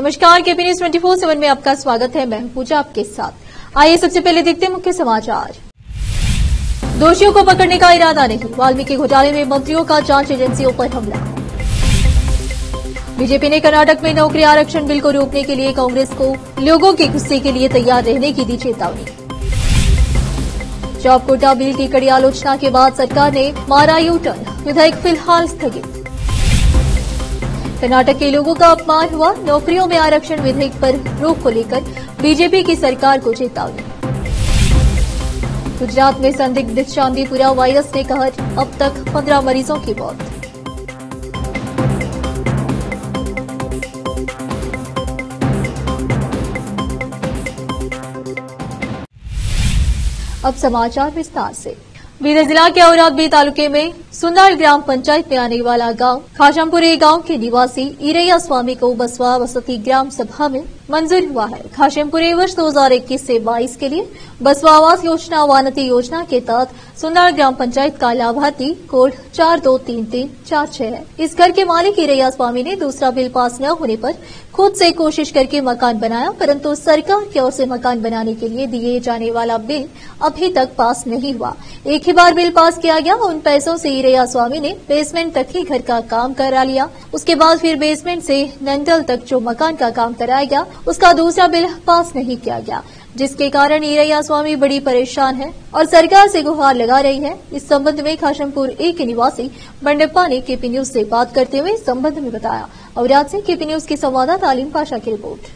नमस्कार, KP news 24/7 में आपका स्वागत है। मैं हूं पूजा आपके साथ। आइए सबसे पहले देखते हैं मुख्य समाचार। दोषियों को पकड़ने का इरादा नहीं, वाल्मीकि घोटाले में मंत्रियों का जांच एजेंसियों पर हमला। बीजेपी ने कर्नाटक में नौकरी आरक्षण बिल को रोकने के लिए कांग्रेस को लोगों के गुस्से के लिए तैयार रहने की दी चेतावनी। जॉब कोटा बिल की कड़ी आलोचना के बाद सरकार ने मारा यू टर्न, विधेयक फिलहाल स्थगित। कर्नाटक के लोगों का अपमान हुआ, नौकरियों में आरक्षण विधेयक पर रोक को लेकर बीजेपी की सरकार को चेतावनी। गुजरात में संदिग्ध चांदीपुरा वायरस ने कहर, अब तक 15 मरीजों की मौत। अब समाचार विस्तार से। बीदर जिला के औरादबी तालुके में सुंदर ग्राम पंचायत में आने वाला गांव खाशमपुरे गांव के निवासी ईरैया स्वामी को बसवा वसति ग्राम सभा में मंजूर हुआ है। खाशमपुरे वर्ष 2021 से 22 के लिए बसवा आवास योजना वानती योजना के तहत सुंदर ग्राम पंचायत का लाभार्थी कोड 423346 है। इस घर के मालिक ईरैया स्वामी ने दूसरा बिल पास न होने पर खुद से कोशिश करके मकान बनाया, परंतु सरकार की ओर से मकान बनाने के लिए दिए जाने वाला बिल अभी तक पास नहीं हुआ। एक ही बार बिल पास किया गया, उन पैसों से ईरैया स्वामी ने बेसमेंट तक ही घर का काम करा लिया। उसके बाद फिर बेसमेंट से नंदल तक जो मकान का काम कराया गया, उसका दूसरा बिल पास नहीं किया गया, जिसके कारण ईरैया स्वामी बड़ी परेशान है और सरकार से गुहार लगा रही है। इस संबंध में खाशमपुर ए के निवासी बंडप्पा ने केपी न्यूज से बात करते हुए इस संबंध में बताया। और आज से केपी न्यूज की संवाददाता आलिम पाशा की रिपोर्ट।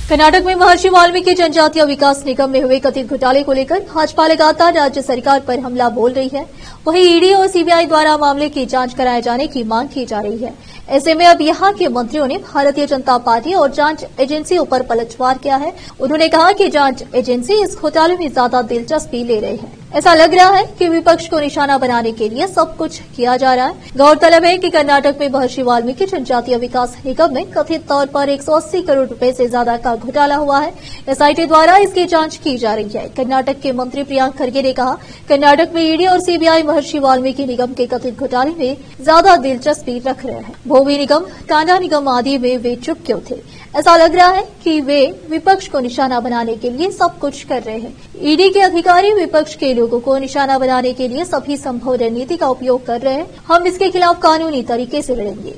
कर्नाटक में महर्षि वाल्मीकि जनजातीय विकास निगम में हुए कथित घोटाले को लेकर भाजपा लगातार राज्य सरकार पर हमला बोल रही है। वहीं ईडी और सीबीआई द्वारा मामले की जांच कराए जाने की मांग की जा रही है। ऐसे में अब यहां के मंत्रियों ने भारतीय जनता पार्टी और जांच एजेंसियों पर पलटवार किया है। उन्होंने कहा कि जांच एजेंसी इस घोटाले में ज्यादा दिलचस्पी ले रहे हैं। ऐसा लग रहा है कि विपक्ष को निशाना बनाने के लिए सब कुछ किया जा रहा है। गौरतलब है कि कर्नाटक में महर्षि वाल्मीकि जनजातीय विकास निगम में कथित तौर पर 180 करोड़ रुपए से ज्यादा का घोटाला हुआ है। एसआईटी द्वारा इसकी जांच की जा रही है। कर्नाटक के मंत्री प्रियंक खरगे ने कहा, कर्नाटक में ईडी और सीबीआई महर्षि वाल्मीकि निगम के कथित घोटाले में ज्यादा दिलचस्पी रख रहे हैं। भूमि निगम, टांडा निगम आदि में वे चुप क्यों थे? ऐसा लग रहा है कि वे विपक्ष को निशाना बनाने के लिए सब कुछ कर रहे हैं। ईडी के अधिकारी विपक्ष के लोगों को निशाना बनाने के लिए सभी संभव रणनीति का उपयोग कर रहे हैं। हम इसके खिलाफ कानूनी तरीके से लड़ेंगे।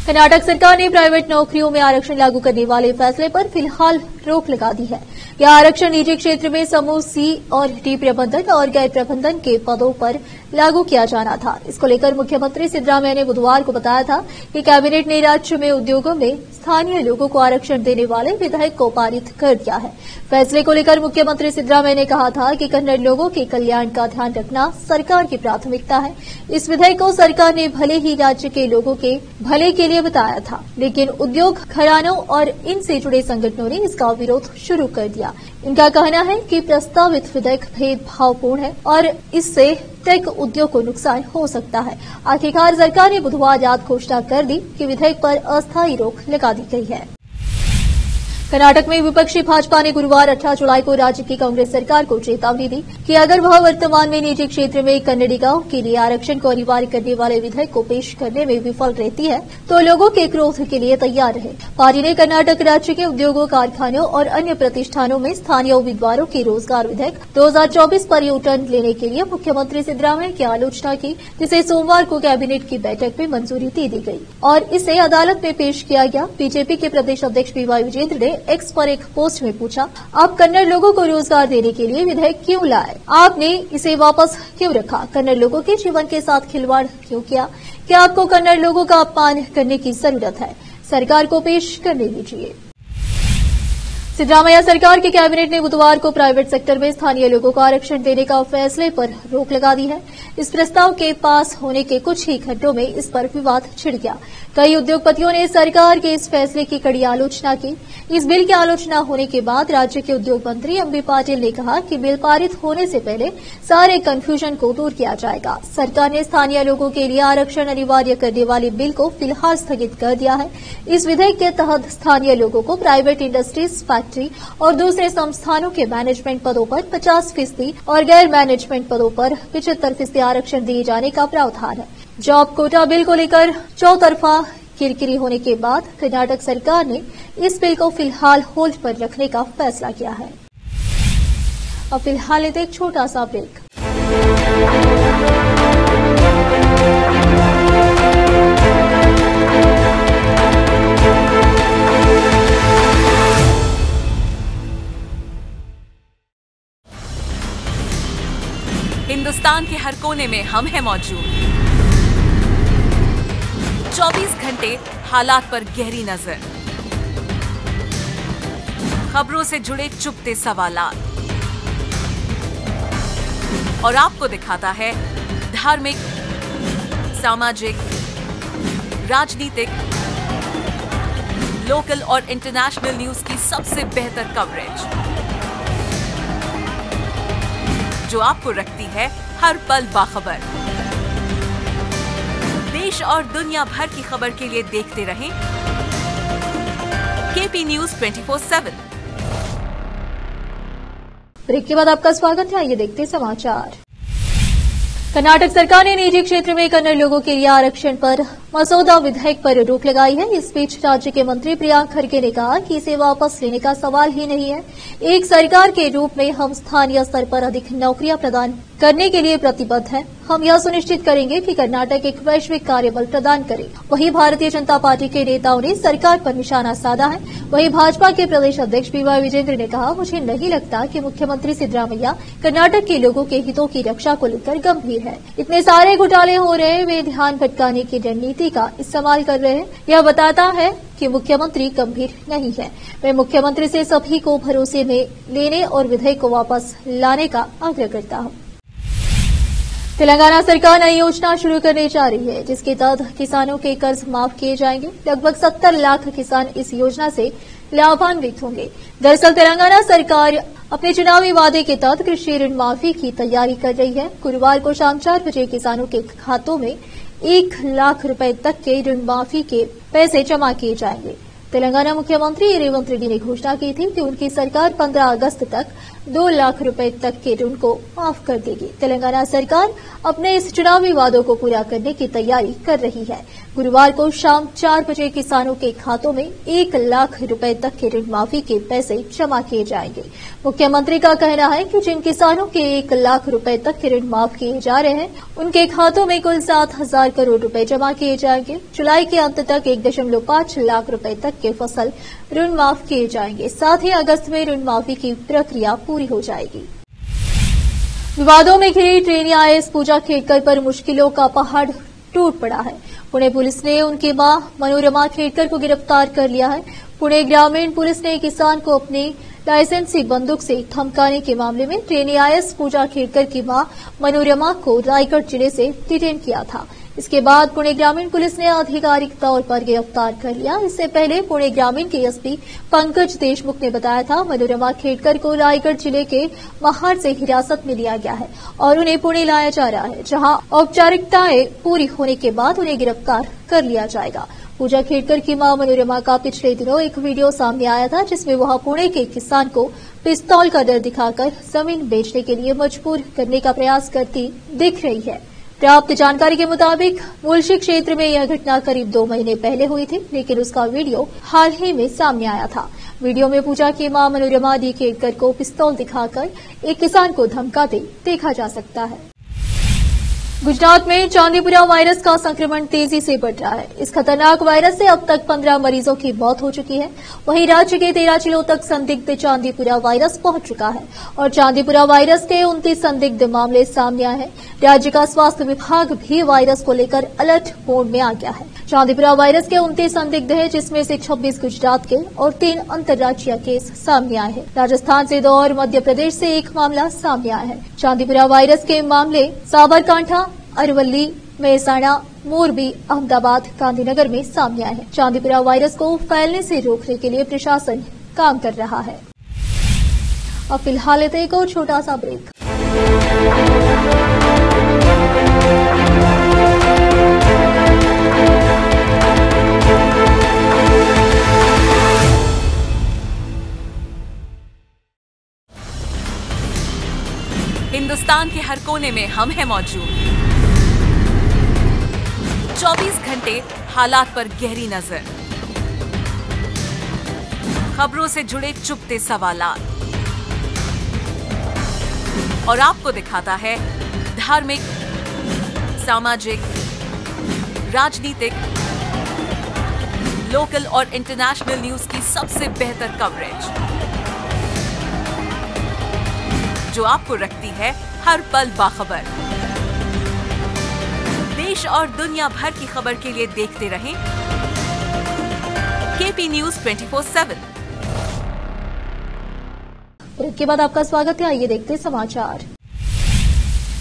कर्नाटक सरकार ने प्राइवेट नौकरियों में आरक्षण लागू करने वाले फैसले पर फिलहाल रोक लगा दी है। यह आरक्षण निजी क्षेत्र में समूह सी और डी प्रबंधन और गैर प्रबंधन के पदों पर लागू किया जाना था। इसको लेकर मुख्यमंत्री सिद्धरामैया ने बुधवार को बताया था कि कैबिनेट ने राज्य में उद्योगों में स्थानीय लोगों को आरक्षण देने वाले विधेयक को पारित कर दिया है। फैसले को लेकर मुख्यमंत्री सिद्धरामैया ने कहा था कि कन्नड़ लोगों के कल्याण का ध्यान रखना सरकार की प्राथमिकता है। इस विधेयक को सरकार ने भले ही राज्य के लोगों के भले के लिए बताया था, लेकिन उद्योग घरानों और इनसे जुड़े संगठनों ने इसका विरोध शुरू कर दिया। इनका कहना है कि प्रस्तावित विधेयक भेदभावपूर्ण है और इससे टेक उद्योग को नुकसान हो सकता है। आखिरकार सरकार ने बुधवार रात घोषणा कर दी कि विधेयक पर अस्थायी रोक लगा दी गई है। कर्नाटक में विपक्षी भाजपा ने गुरुवार 18 जुलाई को राज्य की कांग्रेस सरकार को चेतावनी दी कि अगर वह वर्तमान में निजी क्षेत्र में कन्नडिगाओं के लिए आरक्षण को अनिवार्य करने वाले विधेयक को पेश करने में विफल रहती है तो लोगों के क्रोध के लिए तैयार रहे। पार्टी ने कर्नाटक राज्य के उद्योगों, कारखानों और अन्य प्रतिष्ठानों में स्थानीय उम्मीदवारों के रोजगार विधेयक 2024 पर यू टर्न लेने के लिए मुख्यमंत्री सिद्धरामैया की आलोचना की, जिसे सोमवार को कैबिनेट की बैठक में मंजूरी दे दी गई और इसे अदालत में पेश किया गया। बीजेपी के प्रदेश अध्यक्ष पीवाई विजेंद्र ने एक्स पर एक पोस्ट में पूछा, आप कन्नड़ लोगों को रोजगार देने के लिए विधेयक क्यों लाए? आपने इसे वापस क्यों रखा? कन्नड़ लोगों के जीवन के साथ खिलवाड़ क्यों किया? क्या आपको कन्नड़ लोगों का अपमान करने की जरूरत है? सरकार को पेश करने दीजिए। सिद्धरामैया सरकार के कैबिनेट ने बुधवार को प्राइवेट सेक्टर में स्थानीय लोगों को आरक्षण देने का फैसले पर रोक लगा दी है। इस प्रस्ताव के पास होने के कुछ ही घंटों में इस पर विवाद छिड़ गया। कई उद्योगपतियों ने सरकार के इस फैसले की कड़ी आलोचना की। इस बिल की आलोचना होने के बाद राज्य के उद्योग मंत्री एमबी पाटिल ने कहा कि बिल पारित होने से पहले सारे कन्फ्यूजन को दूर किया जाएगा। सरकार ने स्थानीय लोगों के लिए आरक्षण अनिवार्य करने वाले बिल को फिलहाल स्थगित कर दिया है। इस विधेयक के तहत स्थानीय लोगों को प्राइवेट इंडस्ट्रीज, फैक्ट्री और दूसरे संस्थानों के मैनेजमेंट पदों पर 50% और गैर मैनेजमेंट पदों पर 75% आरक्षण दिए जाने का प्रावधान है। जॉब कोटा बिल को लेकर चौतरफा किरकिरी होने के बाद कर्नाटक सरकार ने इस बिल को फिलहाल होल्ड पर रखने का फैसला किया है। अब फिलहाल लेते एक छोटा सा ब्रेक। हिंदुस्तान के हर कोने में हम हैं मौजूद। 24 घंटे हालात पर गहरी नजर, खबरों से जुड़े चुपते सवालात, और आपको दिखाता है धार्मिक, सामाजिक, राजनीतिक, लोकल और इंटरनेशनल न्यूज की सबसे बेहतर कवरेज, जो आपको रखती है हर पल बाखबर। देश और दुनिया भर की खबर के लिए देखते रहें केपी न्यूज 24/7। ब्रेक के बाद आपका स्वागत है। आइए देखते समाचार। कर्नाटक सरकार ने निजी क्षेत्र में कन्नड़ लोगों के लिए आरक्षण पर मसौदा विधेयक पर रोक लगाई है। इस बीच राज्य के मंत्री प्रियांक खड़गे ने कहा कि इसे वापस लेने का सवाल ही नहीं है। एक सरकार के रूप में हम स्थानीय स्तर पर अधिक नौकरियां प्रदान करने के लिए प्रतिबद्ध हैं। हम यह सुनिश्चित करेंगे कि कर्नाटक एक वैश्विक कार्यबल प्रदान करे। वहीं भारतीय जनता पार्टी के नेताओं ने सरकार पर निशाना साधा है। वहीं भाजपा के प्रदेश अध्यक्ष बीवाई विजेंद्र ने कहा, मुझे नहीं लगता कि मुख्यमंत्री सिद्धरामैया कर्नाटक के लोगों के हितों की रक्षा को लेकर गंभीर है। इतने सारे घोटाले हो रहे हैं, वे ध्यान भटकाने की रणनीति का इस्तेमाल कर रहे हैं। यह बताता है कि मुख्यमंत्री गंभीर नहीं है। मैं मुख्यमंत्री से सभी को भरोसे में लेने और विधेयक को वापस लाने का आग्रह करता हूं। तेलंगाना सरकार नई योजना शुरू करने जा रही है, जिसके तहत किसानों के कर्ज माफ किए जाएंगे। लगभग 70 लाख किसान इस योजना से लाभान्वित होंगे। दरअसल तेलंगाना सरकार अपने चुनावी वादे के तहत कृषि ऋण माफी की तैयारी कर रही है। गुरुवार को शाम 4 बजे किसानों के खातों में 1 लाख रुपए तक के ऋण माफी के पैसे जमा किए जाएंगे। तेलंगाना मुख्यमंत्री रेवंत रेड्डी ने घोषणा की थी कि उनकी सरकार 15 अगस्त तक 2 लाख रुपए तक के ऋण को माफ कर देगी। तेलंगाना सरकार अपने इस चुनावी वादों को पूरा करने की तैयारी कर रही है। गुरुवार को शाम 4 बजे किसानों के खातों में 1 लाख रुपए तक के ऋण माफी के पैसे जमा किए जाएंगे। मुख्यमंत्री का कहना है कि जिन किसानों के 1 लाख रुपए तक के ऋण माफ किए जा रहे हैं, उनके खातों में कुल 7,000 करोड़ रुपए जमा किए जाएंगे। जुलाई के अंत तक 1.5 लाख रुपए तक के फसल ऋण माफ किए जाएंगे। साथ ही अगस्त में ऋण माफी की प्रक्रिया पूरी हो जाएगी। विवादों में घिरी ट्रेनी आईएएस पूजा खेड़कर पर मुश्किलों का पहाड़ टूट पड़ा है। पुणे पुलिस ने उनकी मां मनोरमा खेड़कर को गिरफ्तार कर लिया है। पुणे ग्रामीण पुलिस ने किसान को अपनी लाइसेंसी बंदूक से धमकाने के मामले में ट्रेनी आईएएस पूजा खेड़कर की मां मनोरमा को रायगढ़ जिले से डिटेन किया था। इसके बाद पुणे ग्रामीण पुलिस ने आधिकारिक तौर पर गिरफ्तार कर लिया। इससे पहले पुणे ग्रामीण के एसपी पंकज देशमुख ने बताया था, मनोरमा खेड़कर को रायगढ़ जिले के महार से हिरासत में लिया गया है और उन्हें पुणे लाया जा रहा है, जहां औपचारिकताएं पूरी होने के बाद उन्हें गिरफ्तार कर लिया जाएगा। पूजा खेड़कर की मां मनोरमा का पिछले दिनों एक वीडियो सामने आया था, जिसमें वह पुणे के किसान को पिस्तौल का डर दिखाकर जमीन बेचने के लिए मजबूर करने का प्रयास करती दिख रही है। प्राप्त जानकारी के मुताबिक मुलशी क्षेत्र में यह घटना करीब 2 महीने पहले हुई थी, लेकिन उसका वीडियो हाल ही में सामने आया था। वीडियो में पूजा की मां मनोरमा डी खेड़कर को पिस्तौल दिखाकर एक किसान को धमकाते देखा जा सकता है। गुजरात में चांदीपुरा वायरस का संक्रमण तेजी से बढ़ रहा है। इस खतरनाक वायरस से अब तक 15 मरीजों की मौत हो चुकी है। वहीं राज्य के 13 जिलों तक संदिग्ध चांदीपुरा वायरस पहुंच चुका है और चांदीपुरा वायरस के 29 संदिग्ध मामले सामने आए हैं। राज्य का स्वास्थ्य विभाग भी वायरस को लेकर अलर्ट मोड में आ गया है। चांदीपुरा वायरस के 29 संदिग्ध हैं, जिसमें से 26 गुजरात के और 3 अंतर्राज्यीय केस सामने आए हैं। राजस्थान से 2 और मध्य प्रदेश से 1 मामला सामने आया है। चांदीपुरा वायरस के मामले साबरकांठा, अरवली, मेहसाणा, मोरबी, अहमदाबाद, गांधीनगर में सामने आए हैं। चांदीपुरा वायरस को फैलने से रोकने के लिए प्रशासन काम कर रहा है। अब फिलहाल लेते एक और छोटा सा ब्रेक। हिंदुस्तान के हर कोने में हम हैं मौजूद। 24 घंटे हालात पर गहरी नजर, खबरों से जुड़े चुपते सवालात, और आपको दिखाता है धार्मिक, सामाजिक, राजनीतिक, लोकल और इंटरनेशनल न्यूज की सबसे बेहतर कवरेज, जो आपको रखती है हर पल बाखबर। देश और दुनिया भर की खबर के लिए देखते रहें केपी न्यूज 24/7। ब्रेक के बाद आपका स्वागत है। आइए देखते हैं समाचार।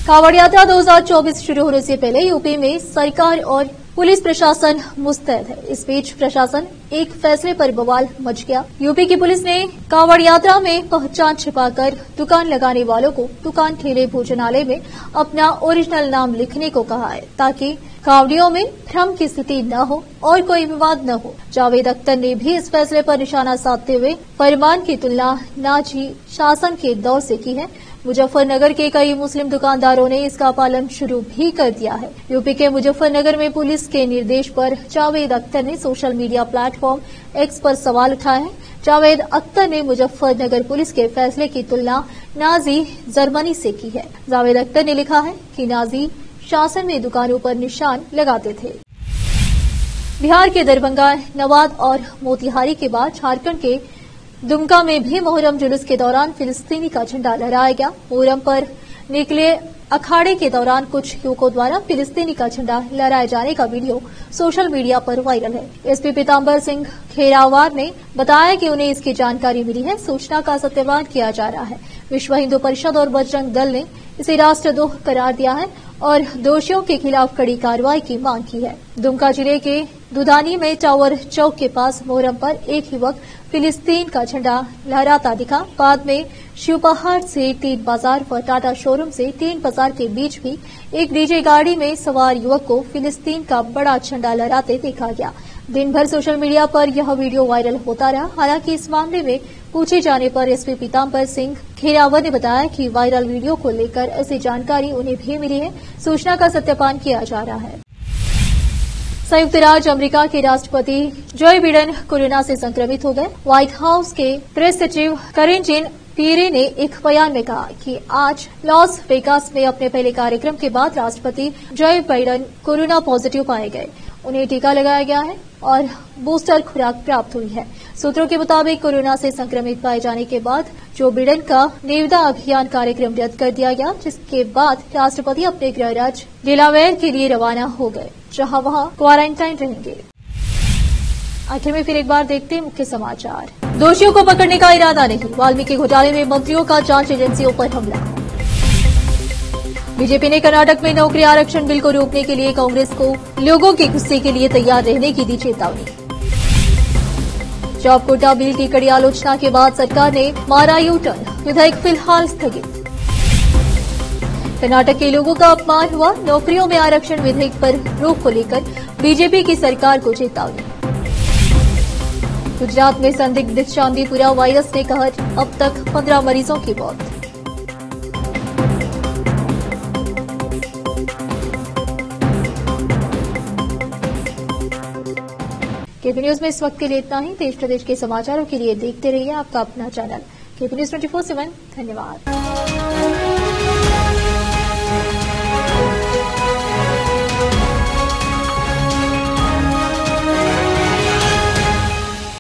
कांवड़ यात्रा 2024 शुरू होने से पहले यूपी में सरकार और पुलिस प्रशासन मुस्तैद है। इस बीच प्रशासन एक फैसले पर बवाल मच गया। यूपी की पुलिस ने कांवड़ यात्रा में पहचान छिपाकर दुकान लगाने वालों को दुकान, ठेले, भोजनालय में अपना ओरिजिनल नाम लिखने को कहा है, ताकि कांवड़ियों में भ्रम की स्थिति न हो और कोई विवाद न हो। जावेद अख्तर ने भी इस फैसले पर निशाना साधते हुए फरमान की तुलना नाजी शासन के दौर से की है। मुजफ्फरनगर के कई मुस्लिम दुकानदारों ने इसका पालन शुरू भी कर दिया है। यूपी के मुजफ्फरनगर में पुलिस के निर्देश पर जावेद अख्तर ने सोशल मीडिया प्लेटफॉर्म एक्स पर सवाल उठाया है। जावेद अख्तर ने मुजफ्फरनगर पुलिस के फैसले की तुलना नाजी जर्मनी से की है। जावेद अख्तर ने लिखा है कि नाजी शासन में दुकानों पर निशान लगाते थे। बिहार के दरभंगा, नवादा और मोतिहारी के बाद झारखंड के दुमका में भी मोहर्रम जुलूस के दौरान फिलिस्तीनी का झंडा लहराया गया। मोहर्रम पर निकले अखाड़े के दौरान कुछ युवकों द्वारा फिलिस्तीनी का झंडा लहराए जाने का वीडियो सोशल मीडिया पर वायरल है। एसपी पीताम्बर सिंह खेरावार ने बताया कि उन्हें इसकी जानकारी मिली है। सूचना का सत्यापन किया जा रहा है। विश्व हिंदू परिषद और बजरंग दल ने इसे राष्ट्रद्रोह करार दिया है और दोषियों के खिलाफ कड़ी कार्रवाई की मांग की है। दुमका जिले के दुधानी में टावर चौक के पास मोहर्रम पर एक युवक फिलिस्तीन का झंडा लहराता दिखा। बाद में शिवपहाड़ से तीन बाजार व टाटा शोरूम से तीन बाजार के बीच भी एक डीजे गाड़ी में सवार युवक को फिलिस्तीन का बड़ा झंडा लहराते देखा गया। दिन भर सोशल मीडिया पर यह वीडियो वायरल होता रहा। हालांकि इस मामले में पूछे जाने पर एसपी पीताम्बर सिंह खेरावर ने बताया कि वायरल वीडियो को लेकर ऐसी जानकारी उन्हें भी मिली है। सूचना का सत्यापन किया जा रहा है। संयुक्त राज्य अमेरिका के राष्ट्रपति जो बिडेन कोरोना से संक्रमित हो गए। व्हाइट हाउस के प्रेस सचिव करेन जेन पियरे ने एक बयान में कहा कि आज लॉस वेगास में अपने पहले कार्यक्रम के बाद राष्ट्रपति जो बिडेन कोरोना पॉजिटिव पाए गए। उन्हें टीका लगाया गया है और बूस्टर खुराक प्राप्त हुई है। सूत्रों के मुताबिक कोरोना से संक्रमित पाए जाने के बाद जो बिडेन का निविदा अभियान कार्यक्रम रद्द कर दिया गया, जिसके बाद राष्ट्रपति अपने गृह राज्य डेलावेयर के लिए रवाना हो गए, जहां वहां क्वारंटाइन रहेंगे। आखिर में फिर एक बार देखते हैं मुख्य समाचार। दोषियों को पकड़ने का इरादा नहीं, वाल्मीकि घोटाले में मंत्रियों का जांच एजेंसियों पर हमला। बीजेपी ने कर्नाटक में नौकरी आरक्षण बिल को रोकने के लिए कांग्रेस को लोगों के गुस्से के लिए तैयार रहने की दी चेतावनी। जॉब कोटा बिल की कड़ी आलोचना के बाद सरकार ने मारा यू टर्न, विधेयक फिलहाल स्थगित। कर्नाटक के लोगों का अपमान हुआ, नौकरियों में आरक्षण विधेयक पर रोक को लेकर बीजेपी की सरकार को चेतावनी। गुजरात में संदिग्ध चांदीपुरा वायरस ने कहर, अब तक 15 मरीजों की मौत। केपी न्यूज में इस वक्त के लिए इतना ही। देश प्रदेश के समाचारों के लिए देखते रहिए आपका अपना चैनल केपी न्यूज 24/7। धन्यवाद।